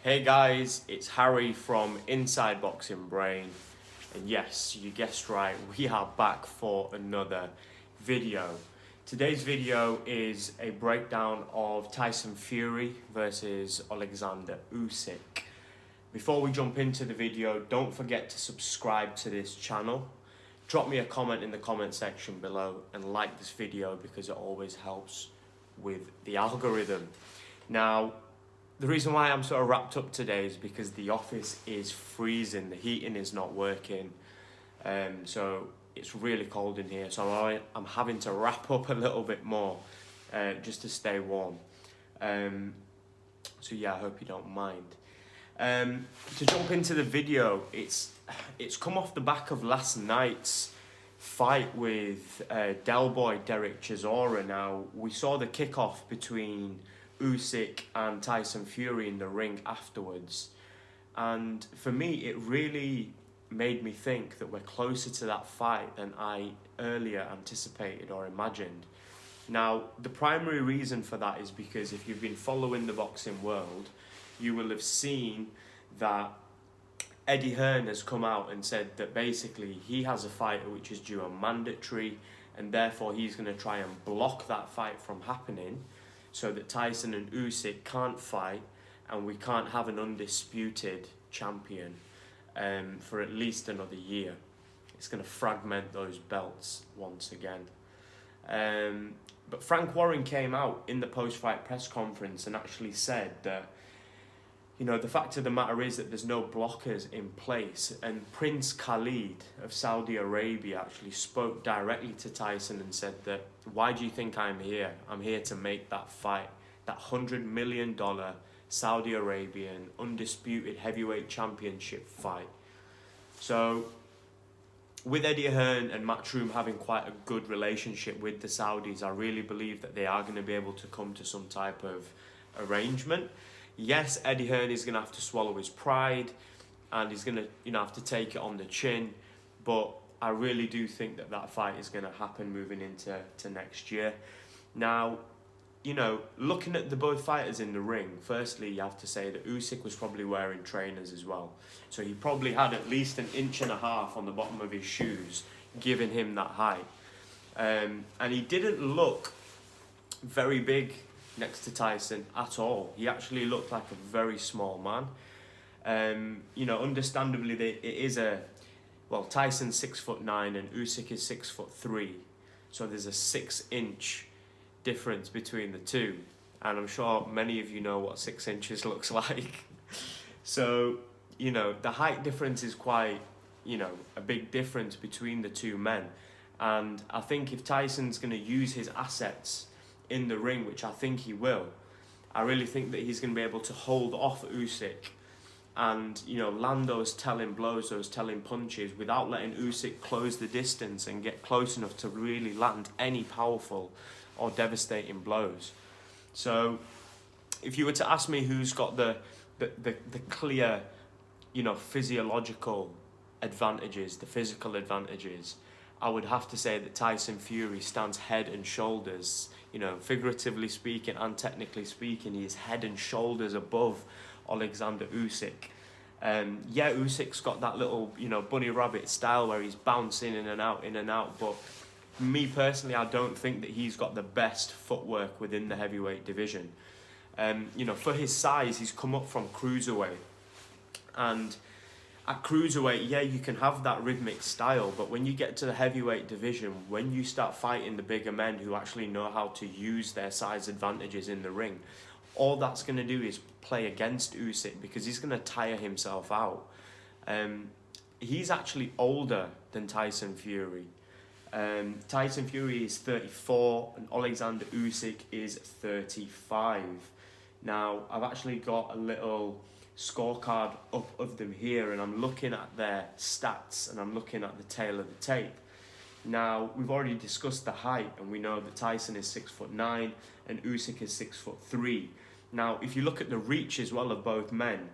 Hey guys, it's Harry from Inside Boxing Brain, and yes, you guessed right, we are back for another video. Today's video is a breakdown of Tyson Fury versus Oleksandr Usyk. Before we jump into the video, don't forget to subscribe to this channel. Drop me a comment in the comment section below and like this video because it always helps with the algorithm. Now, the reason why I'm sort of wrapped up today is because the office is freezing, the heating is not working, so it's really cold in here, so I'm having to wrap up a little bit more just to stay warm. So yeah, I hope you don't mind. To jump into the video, it's come off the back of last night's fight with Del Boy Derek Chisora. Now, we saw the kickoff between Usyk and Tyson Fury in the ring afterwards, and for me it really made me think that we're closer to that fight than I earlier anticipated or imagined. Now, the primary reason for that is because if you've been following the boxing world, you will have seen that Eddie Hearn has come out and said that basically he has a fighter which is due a mandatory, and therefore he's going to try and block that fight from happening, so that Tyson and Usyk can't fight and we can't have an undisputed champion for at least another year. It's going to fragment those belts once again. But Frank Warren came out in the post-fight press conference and actually said that, you know, the fact of the matter is that there's no blockers in place, and Prince Khalid of Saudi Arabia actually spoke directly to Tyson and said that, why do you think I'm here? I'm here to make that fight, that $100 million Saudi Arabian undisputed heavyweight championship fight. So with Eddie Hearn and Matchroom having quite a good relationship with the Saudis, I really believe that they are going to be able to come to some type of arrangement. Yes, Eddie Hearn is going to have to swallow his pride and he's going to have to take it on the chin, but I really do think that that fight is going to happen moving into next year. Now, looking at the both fighters in the ring, firstly, you have to say that Usyk was probably wearing trainers as well. So he probably had at least 1.5 inches on the bottom of his shoes, giving him that height. And he didn't look very big next to Tyson at all. He actually looked like a very small man. Understandably, it is Tyson's 6'9" and Usyk is 6'3", so there's a 6-inch difference between the two, and I'm sure many of you know what 6 inches looks like. So, the height difference is quite, a big difference between the two men, and I think if Tyson's going to use his assets in the ring, which I think he will, I really think that he's going to be able to hold off Usyk and, land those telling blows, those telling punches, without letting Usyk close the distance and get close enough to really land any powerful or devastating blows. So if you were to ask me who's got the clear, physiological advantages, the physical advantages, I would have to say that Tyson Fury stands head and shoulders, figuratively speaking and technically speaking, he is head and shoulders above Oleksandr Usyk. Usyk's got that little, bunny rabbit style where he's bouncing in and out, but me personally, I don't think that he's got the best footwork within the heavyweight division. For his size, he's come up from cruiserweight, and at cruiserweight, you can have that rhythmic style, but when you get to the heavyweight division, when you start fighting the bigger men who actually know how to use their size advantages in the ring, all that's going to do is play against Usyk because he's going to tire himself out. He's actually older than Tyson Fury. Tyson Fury is 34 and Oleksandr Usyk is 35. Now, I've actually got a little scorecard up of them here, and I'm looking at their stats and I'm looking at the tail of the tape. Now, we've already discussed the height, and we know that Tyson is 6'9" and Usyk is 6'3". Now, if you look at the reach as well of both men,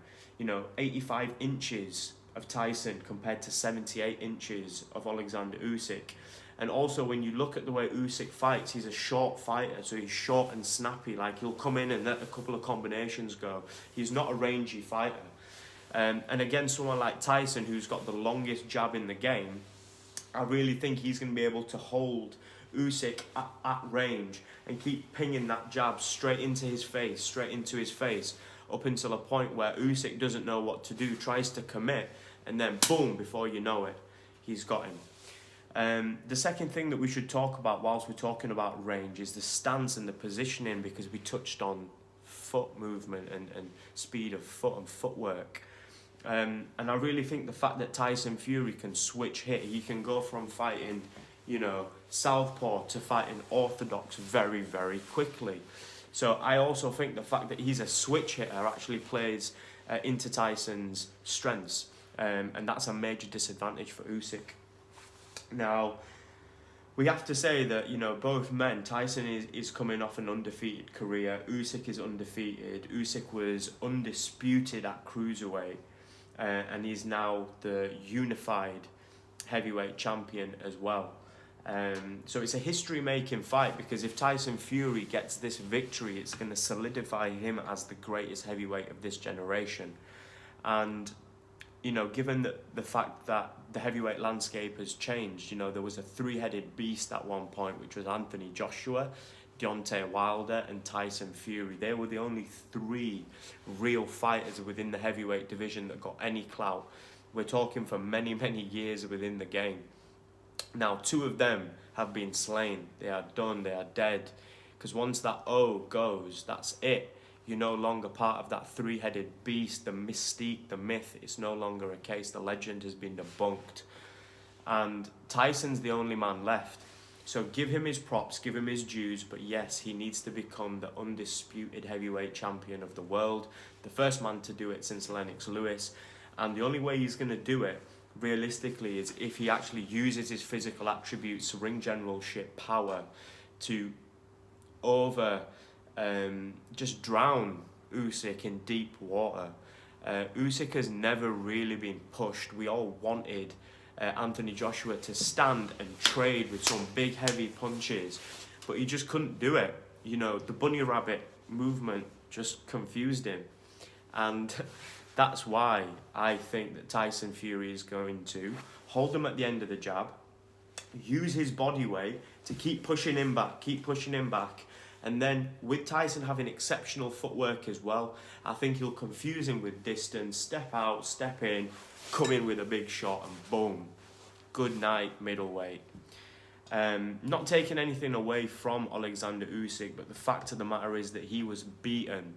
85 inches of Tyson compared to 78 inches of Oleksandr Usyk. And also, when you look at the way Usyk fights, he's a short fighter, so he's short and snappy. Like, he'll come in and let a couple of combinations go. He's not a rangy fighter. And against someone like Tyson, who's got the longest jab in the game, I really think he's going to be able to hold Usyk at range and keep pinging that jab straight into his face, up until a point where Usyk doesn't know what to do, tries to commit, and then boom, before you know it, he's got him. The second thing that we should talk about whilst we're talking about range is the stance and the positioning, because we touched on foot movement and speed of foot and footwork. And I really think the fact that Tyson Fury can switch hit, he can go from fighting, southpaw to fighting orthodox very, very quickly. So I also think the fact that he's a switch hitter actually plays into Tyson's strengths, and that's a major disadvantage for Usyk. Now, we have to say that, both men, Tyson is coming off an undefeated career, Usyk is undefeated, Usyk was undisputed at cruiserweight, and he's now the unified heavyweight champion as well. So it's a history-making fight, because if Tyson Fury gets this victory, it's going to solidify him as the greatest heavyweight of this generation. And, given the fact that the heavyweight landscape has changed, there was a three-headed beast at one point, which was Anthony Joshua, Deontay Wilder and Tyson Fury. They were the only three real fighters within the heavyweight division that got any clout. We're talking for many, many years within the game. Now, two of them have been slain. They are done. They are dead. Because once that O goes, that's it. You're no longer part of that three-headed beast, the mystique, the myth. It's no longer a case. The legend has been debunked. And Tyson's the only man left. So give him his props, give him his dues, but yes, he needs to become the undisputed heavyweight champion of the world, the first man to do it since Lennox Lewis, and the only way he's going to do it, realistically, is if he actually uses his physical attributes, ring generalship, power, to just drown Usyk in deep water. Usyk has never really been pushed. We all wanted Anthony Joshua to stand and trade with some big heavy punches, but he just couldn't do it. The bunny rabbit movement just confused him, and that's why I think that Tyson Fury is going to hold him at the end of the jab, use his body weight to keep pushing him back, and then with Tyson having exceptional footwork as well, I think he'll confuse him with distance, step out, step in, come in with a big shot, and boom, good night, middleweight. Not taking anything away from Oleksandr Usyk, but the fact of the matter is that he was beaten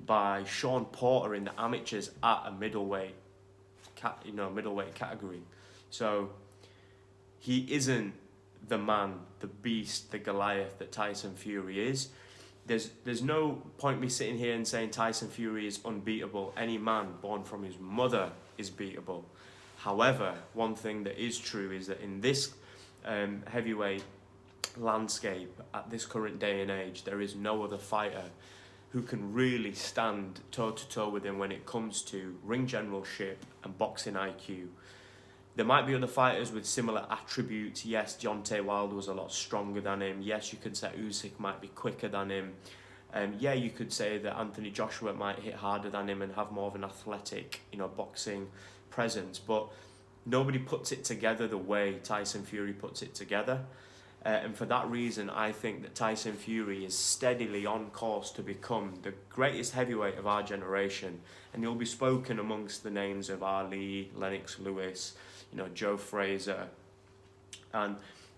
by Sean Porter in the amateurs at a middleweight category. So he isn't the man, the beast, the Goliath that Tyson Fury is. There's no point me sitting here and saying Tyson Fury is unbeatable. Any man born from his mother is beatable. However, one thing that is true is that in this heavyweight landscape at this current day and age, there is no other fighter who can really stand toe-to-toe with him when it comes to ring generalship and boxing IQ. There might be other fighters with similar attributes. Yes, Deontay Wilder was a lot stronger than him. Yes, you could say Usyk might be quicker than him. Yeah, you could say that Anthony Joshua might hit harder than him and have more of an athletic, boxing presence. But nobody puts it together the way Tyson Fury puts it together. And for that reason, I think that Tyson Fury is steadily on course to become the greatest heavyweight of our generation. And he'll be spoken amongst the names of Ali, Lennox Lewis, Joe Frazier, and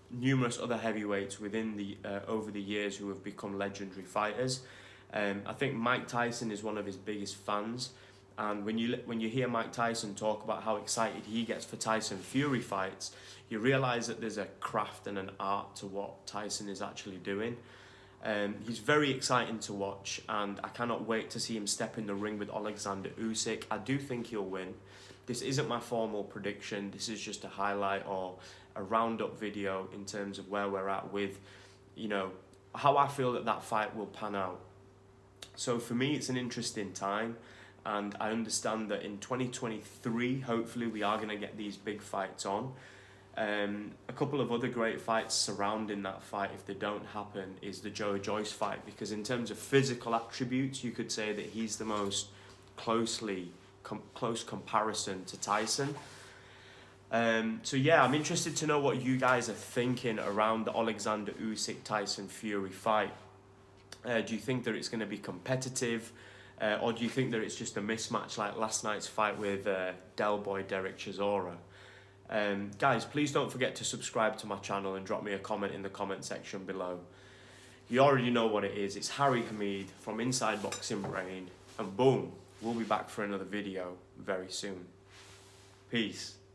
numerous other heavyweights within the over the years who have become legendary fighters. I think Mike Tyson is one of his biggest fans. And when you hear Mike Tyson talk about how excited he gets for Tyson Fury fights, you realise that there's a craft and an art to what Tyson is actually doing. He's very exciting to watch, and I cannot wait to see him step in the ring with Oleksandr Usyk. I do think he'll win. This isn't my formal prediction. This is just a highlight or a roundup video in terms of where we're at with, how I feel that fight will pan out. So for me, it's an interesting time. And I understand that in 2023, hopefully we are going to get these big fights on. A couple of other great fights surrounding that fight, if they don't happen, is the Joe Joyce fight, because in terms of physical attributes, you could say that he's the most close comparison to Tyson. So yeah, I'm interested to know what you guys are thinking around the Oleksandr Usyk Tyson Fury fight. Do you think that it's going to be competitive, or do you think that it's just a mismatch like last night's fight with Del Boy Derek Chisora? Guys, please don't forget to subscribe to my channel and drop me a comment in the comment section below. You already know what it is. It's Harry Hamid from Inside Boxing Brain, and boom, we'll be back for another video very soon. Peace.